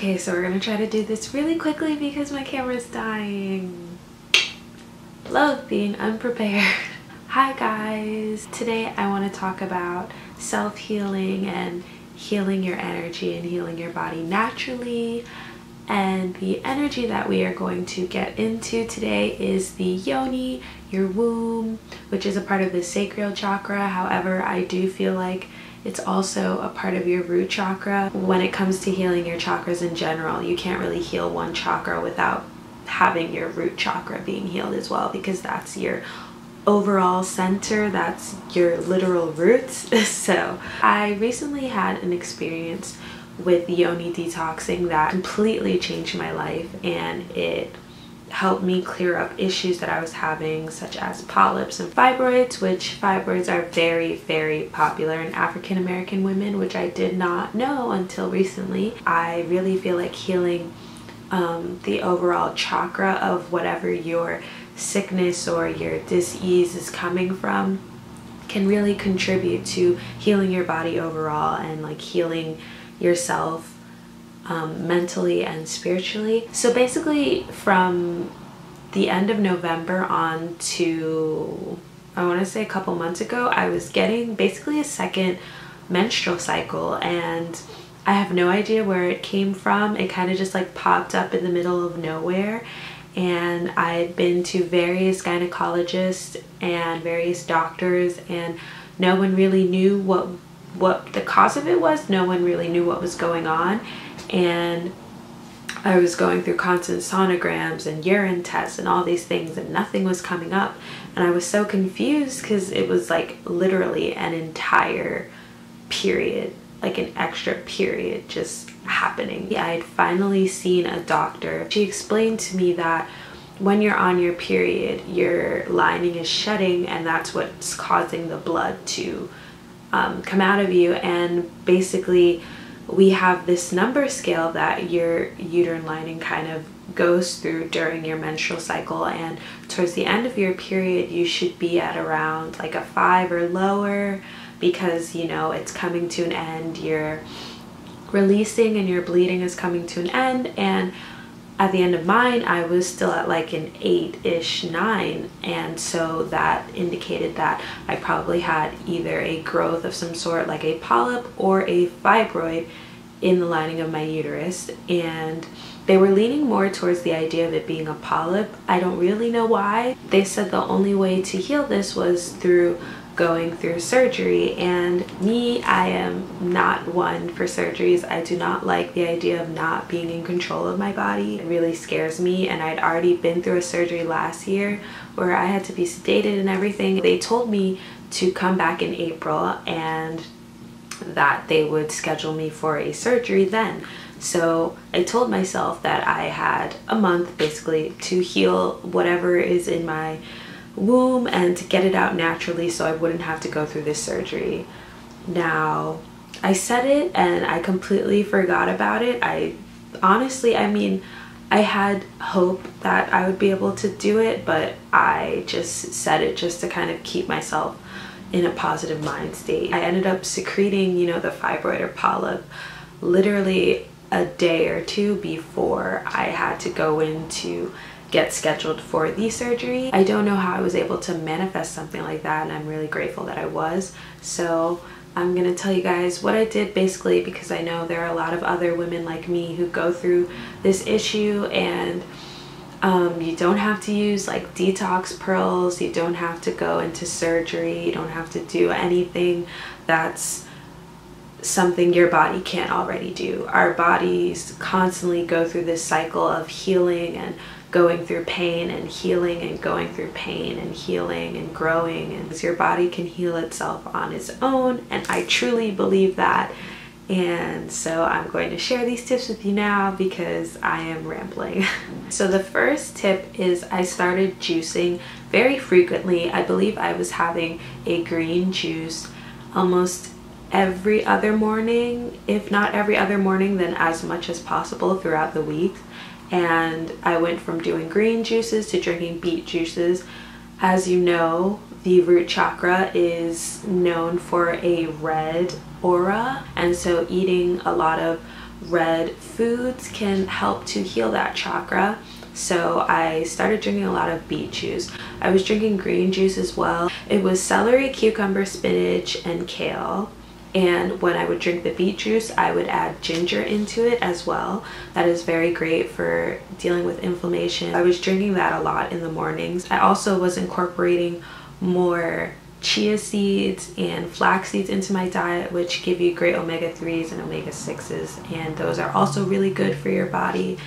Okay, so we're gonna try to do this really quickly because my camera's dying. Love being unprepared. Hi guys, today I want to talk about self-healing and healing your energy and healing your body naturally. And the energy that we are going to get into today is the Yoni, your womb, which is a part of the Sacral Chakra. However, I do feel like it's also a part of your root chakra. When it comes to healing your chakras in general, you can't really heal one chakra without having your root chakra being healed as well, because that's your overall center, that's your literal roots. So I recently had an experience with Yoni Detoxing that completely changed my life, and it helped me clear up issues that I was having, such as polyps and fibroids, which fibroids are very, very popular in African American women, which I did not know until recently. I really feel like healing the overall chakra of whatever your sickness or your dis-ease is coming from can really contribute to healing your body overall and like healing yourself mentally and spiritually. So basically from the end of November on to, I want to say a couple months ago, I was getting basically a second menstrual cycle, and I have no idea where it came from. It kind of just like popped up in the middle of nowhere, and I had been to various gynecologists and various doctors, and no one really knew what the cause of it was. No one really knew what was going on, and I was going through constant sonograms and urine tests and all these things, and nothing was coming up. And I was so confused because it was like literally an entire period, like an extra period just happening. I had finally seen a doctor. She explained to me that when you're on your period, your lining is shedding, and that's what's causing the blood to come out of you. And basically we have this number scale that your uterine lining kind of goes through during your menstrual cycle, and towards the end of your period you should be at around like a 5 or lower, because you know it's coming to an end, you're releasing and your bleeding is coming to an end. And at the end of mine, I was still at like an 8-ish, 9, and so that indicated that I probably had either a growth of some sort, like a polyp or a fibroid in the lining of my uterus. And they were leaning more towards the idea of it being a polyp. I don't really know why. They said the only way to heal this was through going through surgery, and me, I am not one for surgeries. I do not like the idea of not being in control of my body. It really scares me, and I'd already been through a surgery last year where I had to be sedated and everything. They told me to come back in April and that they would schedule me for a surgery then. So I told myself that I had a month basically to heal whatever is in my womb and to get it out naturally, so I wouldn't have to go through this surgery. Now, I said it and I completely forgot about it. I honestly, I mean, I had hope that I would be able to do it, but I just said it just to kind of keep myself in a positive mind state. I ended up secreting, you know, the fibroid or polyp literally a day or two before I had to go in to get scheduled for the surgery. I don't know how I was able to manifest something like that, and I'm really grateful that I was. So I'm gonna tell you guys what I did basically, because I know there are a lot of other women like me who go through this issue, and you don't have to use like detox pearls, you don't have to go into surgery, you don't have to do anything that's something your body can't already do. Our bodies constantly go through this cycle of healing and going through pain and healing and going through pain and healing and growing, and your body can heal itself on its own, and I truly believe that. And so I'm going to share these tips with you now because I am rambling. So the first tip is I started juicing very frequently. I believe I was having a green juice almost every other morning, if not every other morning, then as much as possible throughout the week. And I went from doing green juices to drinking beet juices. As you know, the root chakra is known for a red aura, and so eating a lot of red foods can help to heal that chakra. So I started drinking a lot of beet juice. I was drinking green juice as well. It was celery, cucumber, spinach, and kale. And when I would drink the beet juice, I would add ginger into it as well. That is very great for dealing with inflammation. I was drinking that a lot in the mornings. I also was incorporating more chia seeds and flax seeds into my diet, which give you great omega-3s and omega-6s, and those are also really good for your body.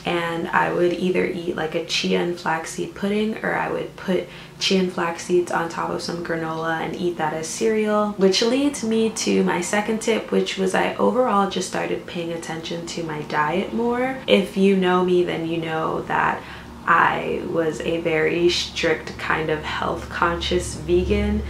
And I would either eat like a chia and flaxseed pudding, or I would put chia and flax seeds on top of some granola and eat that as cereal. Which leads me to my second tip, which was I overall just started paying attention to my diet more. If you know me, then you know that I was a very strict kind of health conscious vegan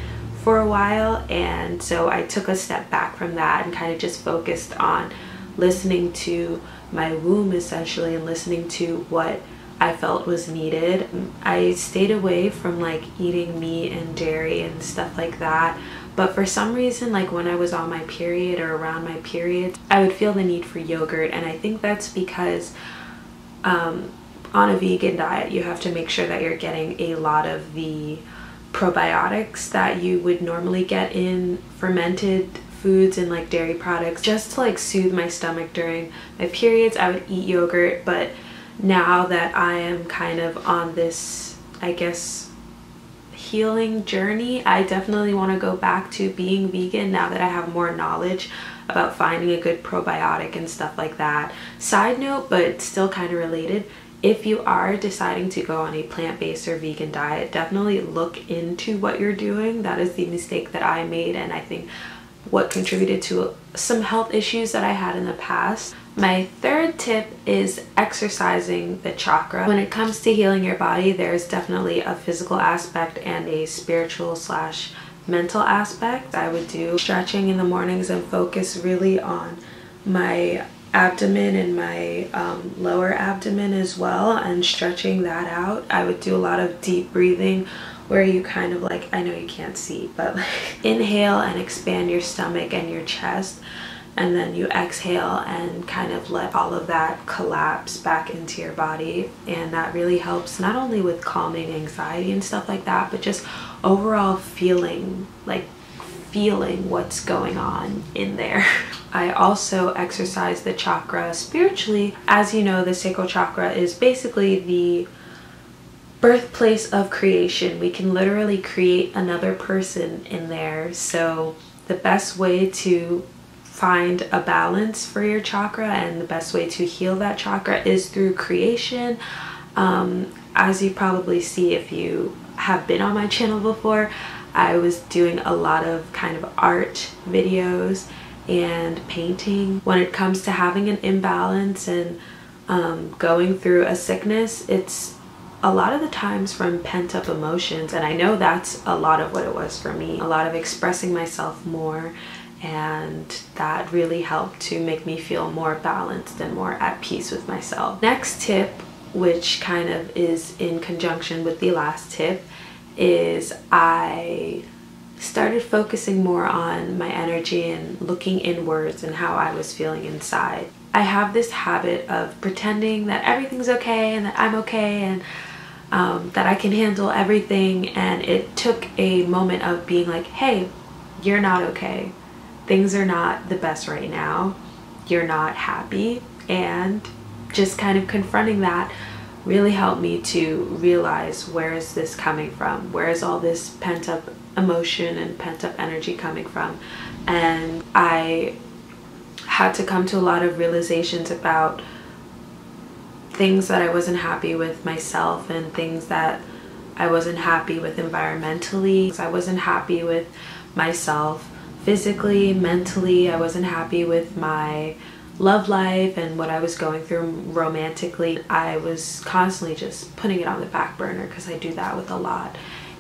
for a while, and so I took a step back from that and kind of just focused on listening to my womb essentially, and listening to what I felt was needed. I stayed away from like eating meat and dairy and stuff like that, but for some reason, like when I was on my period or around my period, I would feel the need for yogurt. And I think that's because on a vegan diet you have to make sure that you're getting a lot of the probiotics that you would normally get in fermented foods and like dairy products. Just to like soothe my stomach during my periods, I would eat yogurt. But now that I am kind of on this, I guess, healing journey, I definitely want to go back to being vegan now that I have more knowledge about finding a good probiotic and stuff like that. Side note, but still kind of related, if you are deciding to go on a plant-based or vegan diet, definitely look into what you're doing. That is the mistake that I made, and I think what contributed to some health issues that I had in the past. My third tip is exercising the chakra. When it comes to healing your body, there's definitely a physical aspect and a spiritual / mental aspect. I would do stretching in the mornings and focus really on my abdomen and my lower abdomen as well, and stretching that out. I would do a lot of deep breathing where you kind of like, I know you can't see, but like inhale and expand your stomach and your chest, and then you exhale and kind of let all of that collapse back into your body. And that really helps not only with calming anxiety and stuff like that, but just overall feeling what's going on in there. I also exercise the chakra spiritually. As you know, the sacral chakra is basically the birthplace of creation. We can literally create another person in there. So the best way to find a balance for your chakra and the best way to heal that chakra is through creation. As you probably see if you have been on my channel before, I was doing a lot of kind of art videos and painting. When it comes to having an imbalance and going through a sickness, it's a lot of the times from pent-up emotions, and I know that's a lot of what it was for me. A lot of expressing myself more, and that really helped to make me feel more balanced and more at peace with myself. Next tip, which kind of is in conjunction with the last tip, is I started focusing more on my energy and looking inwards and how I was feeling inside. I have this habit of pretending that everything's okay and that I'm okay and that I can handle everything, and it took a moment of being like, hey, you're not okay. Things are not the best right now. You're not happy, and just kind of confronting that really helped me to realize, where is this coming from? Where is all this pent-up emotion and pent-up energy coming from? And I had to come to a lot of realizations about things that I wasn't happy with myself and things that I wasn't happy with environmentally. I wasn't happy with myself physically, mentally. I wasn't happy with my love life and what I was going through romantically. I was constantly just putting it on the back burner, because I do that with a lot,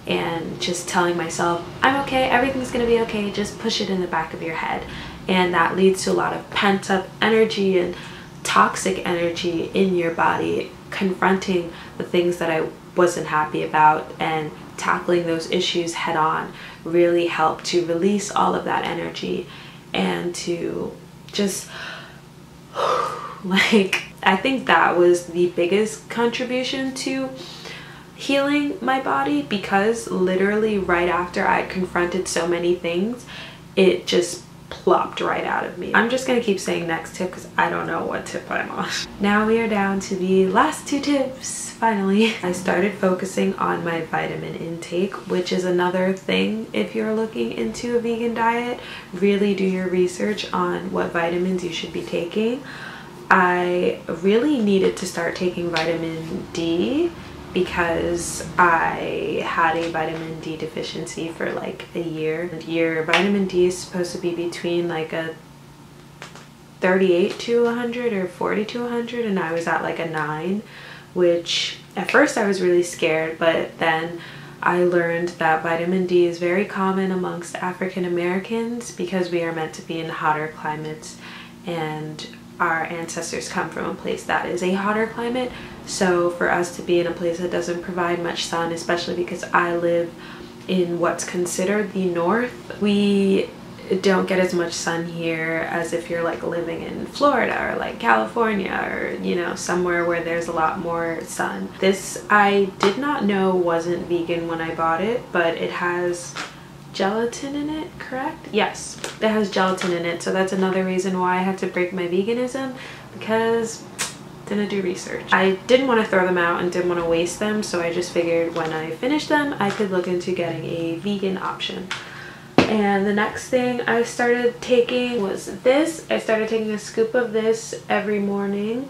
and just telling myself, I'm okay, everything's gonna be okay, just push it in the back of your head. And that leads to a lot of pent-up energy and toxic energy in your body. Confronting the things that I wasn't happy about and tackling those issues head on really helped to release all of that energy and to just Like, I think that was the biggest contribution to healing my body, because literally right after I confronted so many things, it just plopped right out of me. I'm just gonna keep saying next tip because I don't know what tip I'm on. Now we are down to the last 2 tips. Finally, I started focusing on my vitamin intake, which is another thing. If you're looking into a vegan diet, really do your research on what vitamins you should be taking. I really needed to start taking vitamin D because I had a vitamin D deficiency for like a year. Your vitamin D is supposed to be between like a 38 to 100 or 40 to 100, and I was at like a 9, which at first I was really scared, but then I learned that vitamin D is very common amongst African Americans because we are meant to be in hotter climates, and our ancestors come from a place that is a hotter climate. So for us to be in a place that doesn't provide much sun, especially because I live in what's considered the north, we don't get as much sun here as if you're like living in Florida or like California, or you know, somewhere where there's a lot more sun. This I did not know wasn't vegan when I bought it, but it has gelatin in it, correct? Yes, it has gelatin in it, so that's another reason why I had to break my veganism, because didn't do research. I didn't want to throw them out and didn't want to waste them, so I just figured when I finished them I could look into getting a vegan option. And the next thing I started taking was this. I started taking a scoop of this every morning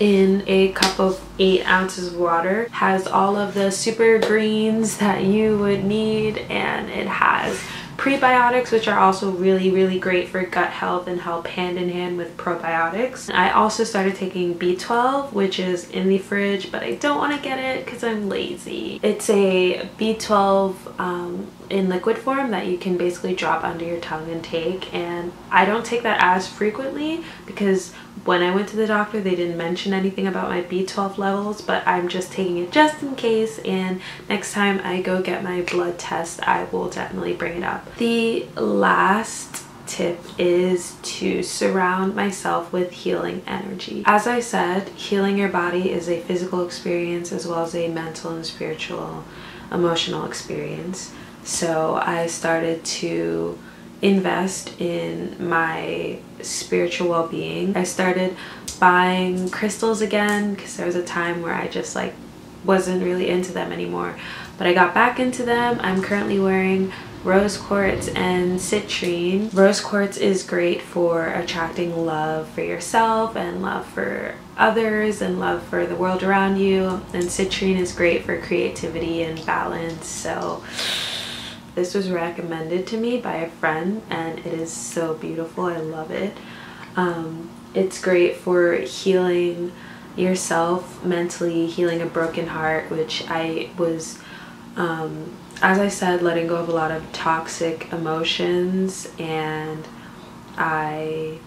in a cup of 8 ounces of water. Has all of the super greens that you would need, and it has prebiotics, which are also really great for gut health and help hand in hand with probiotics. I also started taking B12, which is in the fridge, but I don't want to get it because I'm lazy. It's a B12 in liquid form that you can basically drop under your tongue and take, and I don't take that as frequently because when I went to the doctor they didn't mention anything about my B12 levels, but I'm just taking it just in case, and next time I go get my blood test I will definitely bring it up. The last tip is to surround myself with healing energy. As I said, healing your body is a physical experience as well as a mental and spiritual, emotional experience. So I started to invest in my spiritual well-being. I started buying crystals again because there was a time where I just like wasn't really into them anymore, but I got back into them. I'm currently wearing rose quartz and citrine. Rose quartz is great for attracting love for yourself and love for others and love for the world around you, and citrine is great for creativity and balance. So this was recommended to me by a friend and it is so beautiful. I love it. It's great for healing yourself mentally, healing a broken heart, which I was, as I said, letting go of a lot of toxic emotions, and I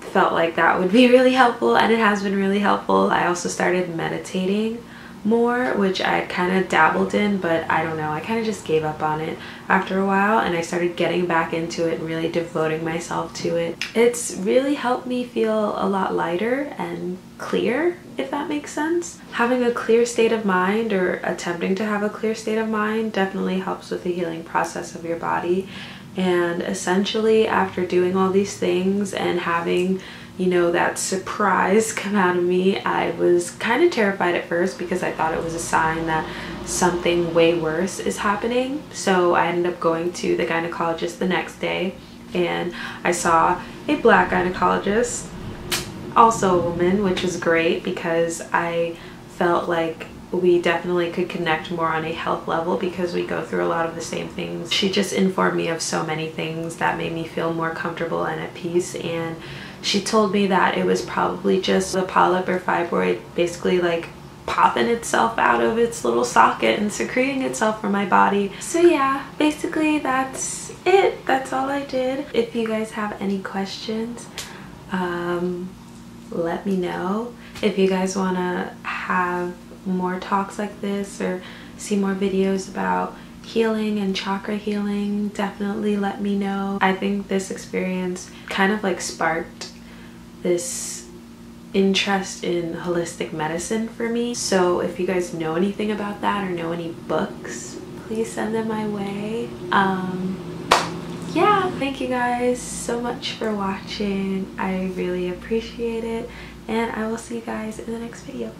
felt like that would be really helpful, and it has been really helpful. I also started meditating more, which I kind of dabbled in, but I don't know, I kind of just gave up on it after a while, and I started getting back into it and really devoting myself to it. It's really helped me feel a lot lighter and clear, if that makes sense. Having a clear state of mind, or attempting to have a clear state of mind, definitely helps with the healing process of your body. And essentially after doing all these things and having, you know, that surprise come out of me, I was kind of terrified at first because I thought it was a sign that something way worse is happening. So I ended up going to the gynecologist the next day, and I saw a black gynecologist, also a woman, which was great because I felt like we definitely could connect more on a health level because we go through a lot of the same things. She just informed me of so many things that made me feel more comfortable and at peace, and she told me that it was probably just a polyp or fibroid basically like popping itself out of its little socket and secreting itself from my body. So yeah, basically that's it. That's all I did. If you guys have any questions, let me know. If you guys want to have more talks like this or see more videos about healing and chakra healing, definitely let me know. I think this experience kind of like sparked this interest in holistic medicine for me. So if you guys know anything about that or know any books, please send them my way. Yeah, thank you guys so much for watching. I really appreciate it, and I will see you guys in the next video.